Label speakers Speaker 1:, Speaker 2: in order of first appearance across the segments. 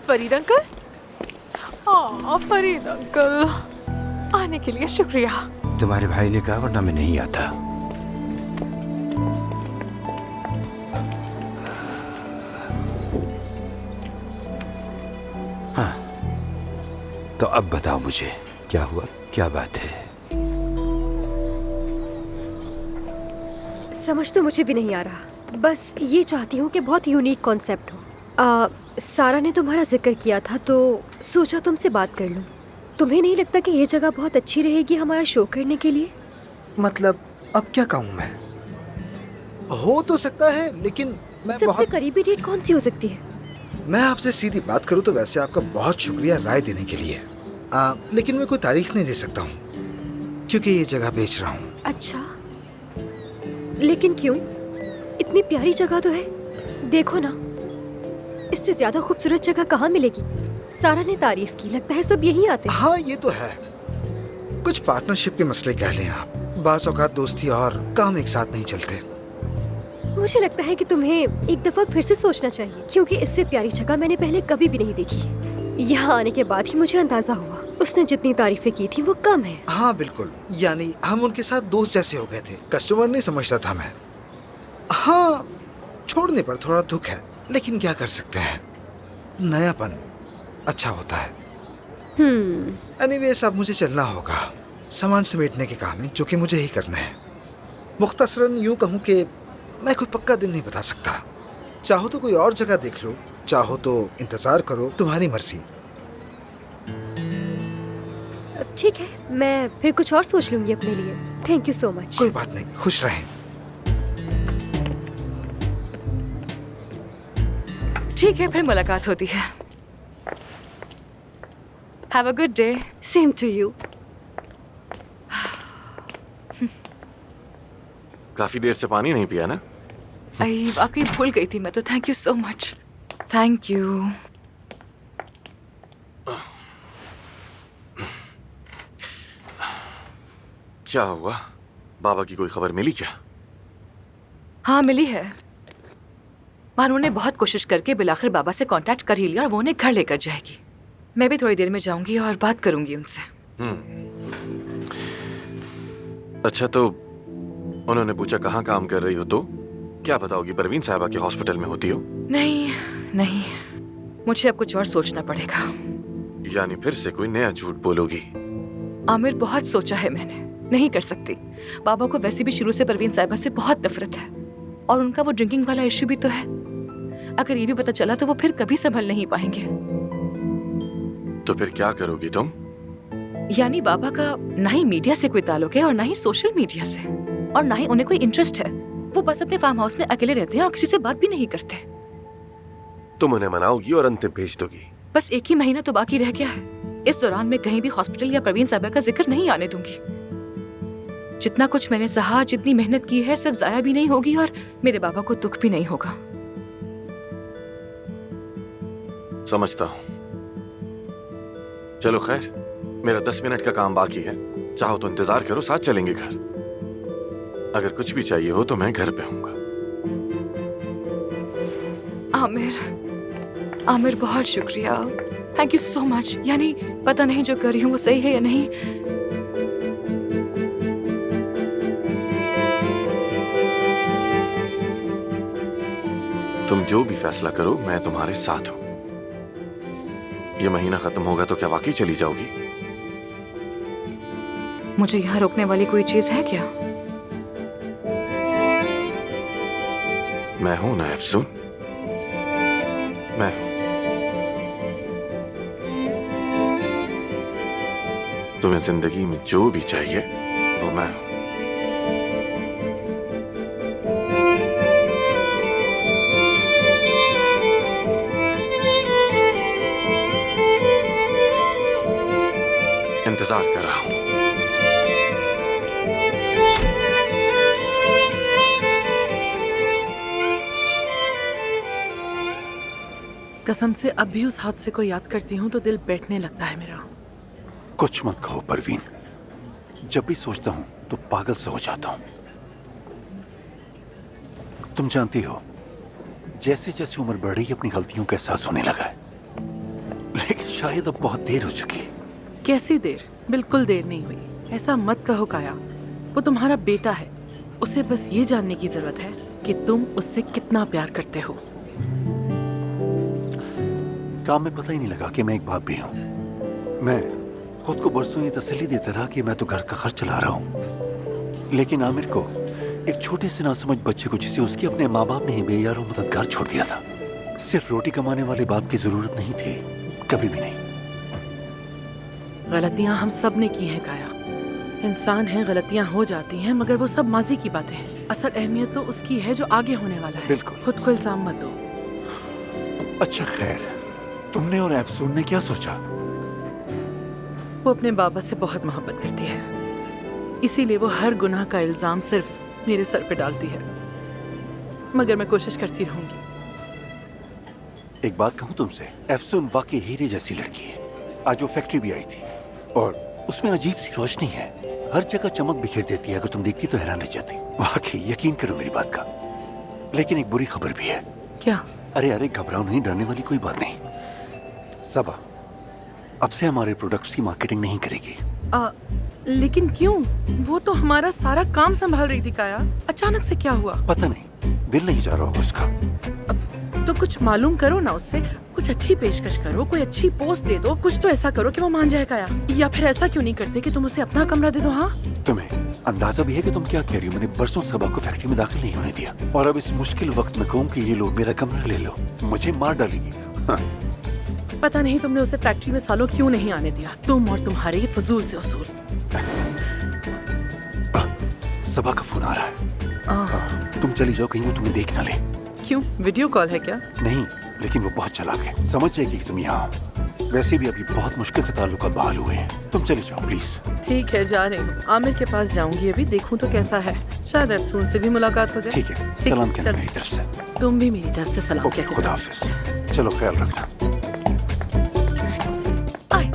Speaker 1: Farid uncle. हाँ Farid uncle, आने के लिए शुक्रिया।
Speaker 2: तुम्हारे भाई ने कहा, वरना मैं नहीं आता। हाँ, तो अब बताओ मुझे क्या हुआ, क्या बात है?
Speaker 3: समझ तो मुझे भी नहीं आ रहा। बस ये चाहती हूँ कि बहुत यूनिक कॉन्सेप्ट हो। सारा ने तुम्हारा जिक्र किया था तो सोचा तुमसे बात कर लूँ। तुम्हें नहीं लगता कि ये जगह बहुत अच्छी रहेगी हमारा शो करने के लिए?
Speaker 4: मतलब अब क्या कहूँ मैं? हो तो सकता है, लेकिन मैं
Speaker 3: सबसे करीबी डेट कौन सी हो सकती है?
Speaker 4: मैं आपसे सीधी बात करूँ तो वैसे आपका बहुत शुक्रिया राय देने के लिए, लेकिन मैं कोई तारीख नहीं दे सकता हूँ क्योंकि ये जगह बेच रहा हूँ।
Speaker 3: अच्छा, लेकिन क्यों? इतनी प्यारी जगह तो है, देखो ना। इससे ज्यादा खूबसूरत जगह कहाँ मिलेगी? सारा ने तारीफ की, लगता है सब यहीं आते हैं।
Speaker 4: हाँ ये तो है, कुछ पार्टनरशिप के मसले कह लें आप। बाज़ औक़ात दोस्ती और काम एक साथ नहीं चलते।
Speaker 3: मुझे लगता है कि तुम्हें एक दफा फिर से सोचना चाहिए, क्योंकि इससे प्यारी जगह मैंने पहले कभी भी नहीं देखी। यहाँ आने के बाद ही मुझे अंदाजा हुआ उसने जितनी तारीफें की थी वो कम है।
Speaker 4: हाँ बिल्कुल, यानी हम उनके साथ दोस्त जैसे हो गए थे। कस्टमर नहीं समझता था मैं। हाँ, छोड़ने पर थोड़ा दुख है, लेकिन क्या कर सकते हैं, नयापन अच्छा होता है। एनीवेज अब मुझे चलना होगा, सामान समेटने के काम है जो कि मुझे ही करना है। मुख्तसरन यूँ कहूँ कि मैं कोई पक्का दिन नहीं बता सकता। चाहो तो कोई और जगह देख लो, चाहो तो इंतजार करो, तुम्हारी मर्जी।
Speaker 3: ठीक है, मैं फिर कुछ और सोच लूंगी अपने लिए। Thank you so much.
Speaker 4: कोई बात नहीं, खुश रहें।
Speaker 1: ठीक है, फिर मुलाकात होती है। Have a good day.
Speaker 3: Same to you.
Speaker 5: काफी देर से पानी नहीं पिया ना?
Speaker 1: आई वाकई भूल गई थी मैं तो। Thank you so much. Thank you.
Speaker 5: क्या हुआ? बाबा की कोई खबर मिली क्या?
Speaker 1: हाँ मिली है। मानू ने बहुत कोशिश करके बिलाखिर बाबा से कांटेक्ट कर ही लिया और वो उन्हें घर लेकर जाएगी। मैं भी थोड़ी देर में जाऊंगी और बात करूंगी उनसे।
Speaker 5: अच्छा, तो उन्होंने पूछा कहाँ काम कर रही हो, तो क्या बताओगी? परवीन साहिबा के हॉस्पिटल में होती हो?
Speaker 1: नहीं नहीं, मुझे अब कुछ और सोचना पड़ेगा।
Speaker 5: यानी फिर से कोई नया झूठ बोलोगी?
Speaker 1: आमिर, बहुत सोचा है मैंने, नहीं कर सकती। बाबा को वैसे भी शुरू से परवीन साहिबा से बहुत नफरत है और उनका वो ड्रिंकिंग वाला इश्यू भी तो है। अगर ये भी पता चला तो वो फिर कभी संभल नहीं पाएंगे।
Speaker 5: तो फिर क्या करोगी तुम?
Speaker 1: यानी बाबा का ना ही मीडिया से कोई ताल्लुक है और ना ही सोशल मीडिया से, और ना ही उन्हें कोई इंटरेस्ट है। वो बस अपने फार्म हाउस में अकेले रहते हैं और किसी से बात भी नहीं करते।
Speaker 5: तुम उन्हें मनाओगी और अंतिम भेज दोगी?
Speaker 1: बस 1 ही महीना तो बाकी रह गया है। इस दौरान मैं कहीं भी हॉस्पिटल या परवीन साहिबा का जिक्र नहीं आने दूंगी। जितना कुछ मैंने सहा, जितनी मेहनत की है, सब जाया भी नहीं होगी और मेरे बाबा को दुख भी नहीं होगा।
Speaker 5: समझता हूँ। चलो खैर, मेरा 10 मिनट का काम बाकी है। चाहो तो इंतजार करो, साथ चलेंगे घर। अगर कुछ भी चाहिए हो तो मैं घर पे हूँगा।
Speaker 1: आमिर बहुत शुक्रिया। Thank you so much. यानी पता नहीं जो कर रही हूँ वो सही है या नहीं।
Speaker 5: तुम जो भी फैसला करो, मैं तुम्हारे साथ हूँ। ये महीना खत्म होगा तो क्या वाकई चली जाओगी?
Speaker 1: मुझे यहाँ रोकने वाली कोई चीज है क्या?
Speaker 5: मैं हूं ना अफसून, मैं हूं। तुम्हें जिंदगी में जो भी चाहिए वो मैं हूं। इंतजार कर रहा हूं।
Speaker 6: कसम से अब भी उस हादसे को याद करती हूँ तो दिल बैठने लगता है मेरा।
Speaker 2: कुछ मत कहो परवीन, जब भी सोचता हूँ तो पागल सा हो जाता हूँ। तुम जानती हो, जैसे जैसे उम्र बढ़ रही है अपनी गलतियों का एहसास होने लगा है। लेकिन शायद अब बहुत देर हो चुकी है।
Speaker 6: कैसी देर? बिल्कुल देर नहीं हुई। ऐसा मत कहो काया, वो तुम्हारा बेटा है। उसे बस ये जानने की जरूरत है कि तुम उससे कितना प्यार करते हो।
Speaker 2: काम में पता ही नहीं लगा कि मैं एक बाप भी हूँ। मैं खुद को बरसों ये तसल्ली देता रहा कि मैं तो घर का खर्च चला रहा हूँ, लेकिन आमिर को, एक छोटे से नासमझ बच्चे को जिसे उसके अपने माँ बाप ने ही बेयार और मददगार छोड़ दिया था, सिर्फ रोटी कमाने वाले बाप की जरूरत नहीं थी, कभी भी नहीं।
Speaker 6: गलतियां हम सब ने की हैं काया। इंसान है, गलतियां हो जाती हैं, मगर वो सब माजी की बातें हैं। असल अहमियत तो उसकी है जो आगे होने वाला है।
Speaker 2: बिल्कुल।
Speaker 6: खुद को इल्जाम मत दो।
Speaker 2: अच्छा खैर, तुमने और अफसून ने क्या सोचा?
Speaker 6: वो अपने बाबा से बहुत मोहब्बत करती है, इसीलिए वो हर गुनाह का इल्जाम सिर्फ मेरे सर पे डालती है, मगर मैं कोशिश करती रहूंगी।
Speaker 2: एक बात कहूँ तुमसे, अफसून वाकई हीरे जैसी लड़की है। आज वो फैक्ट्री भी आई थी और उसमें अजीब सी रोशनी है, हर जगह चमक बिखेर देती है। अगर तुम देखती तो हैरान रह जाती। वाकई यकीन करो मेरी बात का। लेकिन एक बुरी खबर भी है।
Speaker 6: क्या?
Speaker 2: अरे अरे घबराओ नहीं, डरने वाली कोई बात नहीं। सबा अब से हमारे प्रोडक्ट्स की मार्केटिंग नहीं करेगी।
Speaker 6: लेकिन क्यों? वो तो हमारा सारा काम संभाल रही थी काया, अचानक से क्या हुआ?
Speaker 2: पता नहीं, दिल नहीं जा रहा होगा उसका।
Speaker 6: तो कुछ मालूम करो ना उससे, कुछ अच्छी पेशकश करो, कोई अच्छी पोस्ट दे दो, कुछ तो ऐसा करो कि वो मान जाए काया। या फिर ऐसा क्यों नहीं करते कि तुम उसे अपना कमरा दे दो? हाँ,
Speaker 2: तुम्हें अंदाजा भी है कि तुम क्या कह रही हो? मैंने बरसों सबा को फैक्ट्री में दाखिल नहीं होने दिया, और अब इस मुश्किल वक्त में कहूँ कि ये लो मेरा कमरा ले लो, मुझे मार डालेगी। हाँ।
Speaker 6: पता नहीं तुमने उसे फैक्ट्री में सालों क्यों नहीं आने दिया, तुम और तुम्हारे ये फजूल से उसूल।
Speaker 2: सबा का फोन आ रहा है। तुम चली जाओ, कहीं वो तुम्हें देख ना ले।
Speaker 6: क्यों, वीडियो कॉल है क्या?
Speaker 2: नहीं, लेकिन वो बहुत चालाक है, समझ जाएगी कि तुम यहाँ हो। वैसे भी अभी बहुत मुश्किल से ताल्लुकात बहाल हुए हैं। तुम चली जाओ प्लीज।
Speaker 6: ठीक है, जा रही हूँ। आमिर के पास जाऊंगी, अभी देखूं तो कैसा है, शायद अफसून से भी मुलाकात हो जाए।
Speaker 2: ठीक है, सलाम कहना
Speaker 6: चलो।
Speaker 2: मेरी तरफ से।
Speaker 6: तुम भी मेरी तरफ से सलाम
Speaker 2: ओके,
Speaker 6: कहते
Speaker 2: खुदा
Speaker 6: हो।
Speaker 2: हाफिज। चलो ख्याल रखना।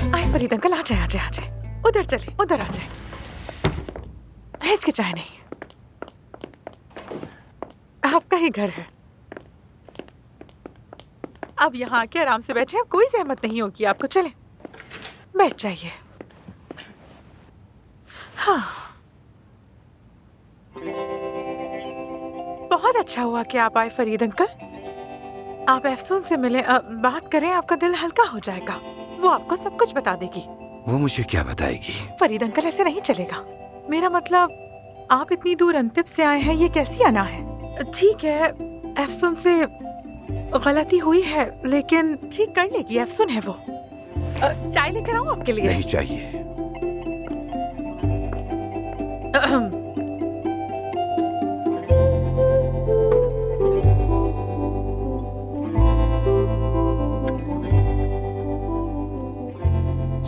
Speaker 1: आए फरीद अंकल, आ जाए आ जाए आ जाए, उधर चले, उधर आ जाए, हिचकिचाए नहीं, आपका ही घर है। अब यहाँ आके आराम से बैठे, कोई जहमत नहीं होगी आपको। चले बैठ जाइए। हाँ, बहुत अच्छा हुआ कि आप आए फरीद अंकल। आप अफसून से मिले, बात करें, आपका दिल हल्का हो जाएगा। वो आपको सब कुछ बता देगी।
Speaker 4: वो मुझे क्या बताएगी?
Speaker 1: फरीद अंकल, ऐसे नहीं चलेगा। मेरा मतलब, आप इतनी दूर अंतिम से आए हैं, ये कैसी अना है? ठीक है, अफसून से गलती हुई है, लेकिन ठीक कर लेगी। अफसून है वो। चाय लेकर आऊं आपके लिए?
Speaker 4: नहीं चाहिए।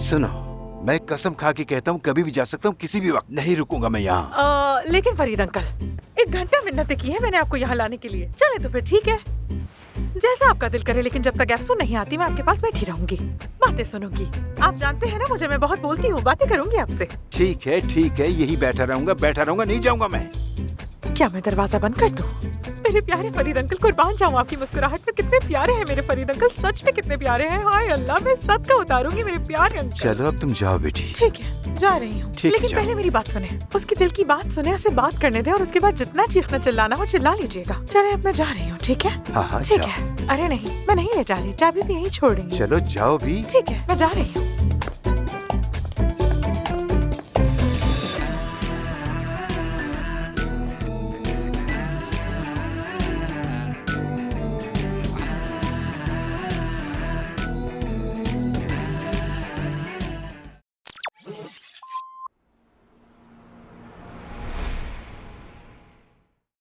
Speaker 2: सुनो, मैं कसम खा के कहता हूँ कभी भी जा सकता हूँ, किसी भी वक्त। नहीं रुकूंगा मैं यहाँ।
Speaker 1: लेकिन फरीद अंकल, 1 घंटा मिन्नतें की है मैंने आपको यहाँ लाने के लिए। चले तो फिर ठीक है, जैसा आपका दिल करे। लेकिन जब तक अफसून नहीं आती, मैं आपके पास बैठी रहूंगी, बातें सुनूंगी। आप जानते हैं ना मुझे, मैं बहुत बोलती हूँ, बातें करूंगी आपसे।
Speaker 2: ठीक है, यही बैठा रहूंगा, नहीं जाऊंगा मैं।
Speaker 1: क्या मैं दरवाजा बंद कर दूं? मेरे प्यारे फरीद अंकल, कुर्बान जाऊं आपकी मुस्कुराहट पर। कितने प्यारे हैं मेरे फरीद अंकल, सच में कितने प्यारे हैं। हाय अल्लाह, मैं सदका उतारूंगी मेरे प्यारे अंकल।
Speaker 2: चलो अब तुम जाओ बेटी।
Speaker 1: ठीक है, जा रही हूँ।
Speaker 2: ठीक है,
Speaker 1: लेकिन
Speaker 2: जाओ।
Speaker 1: पहले मेरी बात सुने, उसके दिल की बात सुने, उसे बात करने दे, और उसके बाद जितना चीखना चिल्लाना हो चिल्ला लीजिएगा। चले, अब मैं जा रही हूँ। ठीक है?
Speaker 2: हाँ,
Speaker 1: ठीक
Speaker 2: जाओ।
Speaker 1: है। अरे नहीं, मैं नहीं ले जा रही, चाबी भी यहीं छोड़ रही हूँ।
Speaker 2: चलो जाओ भी।
Speaker 1: ठीक है, मैं जा रही हूँ।